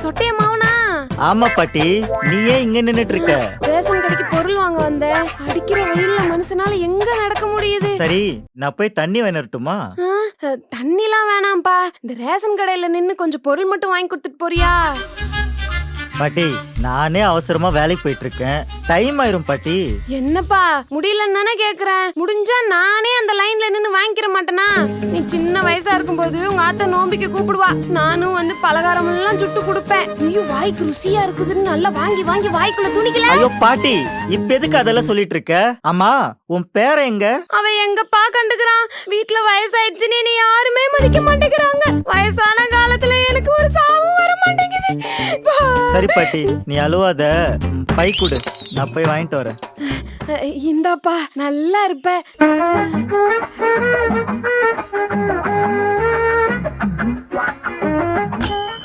சொட்டைய மாவனா? ஆமா பாட்டி, நீ ஏன் இங்க நின்னுட்டு இருக்க? ரேஷன் கடைக்கு பொருள் வாங்க வந்தேன். அடிக்கிற வெயில்ல மனுஷனால எங்க நடக்க முடியுது? சரி, நான் போய் தண்ணி வேணட்டுமா? தண்ணிலாம் வேணாம்ப்பா. இந்த ரேஷன் கடையில நின்னு கொஞ்சம் பொருள் மட்டும் வாங்கி கொடுத்துட்டு போறியா? பாட்டி, நானே அவசரமா வேலைக்கு போயிட்டு இருக்கேன். டைம் ஆயிரும் பாட்டி. என்னப்பா முடியலன்னு தானே கேக்குறேன். முடிஞ்சா நானே அந்த லைன்ல நின்னு வாங்கிக்கிற மாட்டேனா? நீ சின்ன வயசா இருக்கும்போது உங்க ஆத்தா நோம்பிக்கு கூப்பிடுவா. நானும் வந்து பலகாரம் எல்லாம் சுட்டு கொடுப்பேன். நீயும் வாய்க்கு ருசியா இருக்குதுன்னு நல்லா வாங்கி வாங்கி வாய்க்குள்ள துணிக்கல. ஐயோ பாட்டி, இப்ப எதுக்கு அதெல்லாம் சொல்லிட்டு இருக்க? அம்மா, உன் பேர எங்க? அவன் எங்கப்பா கண்டுக்கிறான்? வீட்டுல வயசாயிடுச்சுன்னு நீ யாருமே மதிக்க மாட்டேங்கிறாங்க. வயசான காலத்துல எனக்கு ஒரு சாவும் வர மாட்டேங்குது. சரி பாட்டி, நீ அழுவாத. பை கொடு, நான் போய் வாங்கிட்டு வரேன். இந்தாப்பா, நல்லா இருப்ப.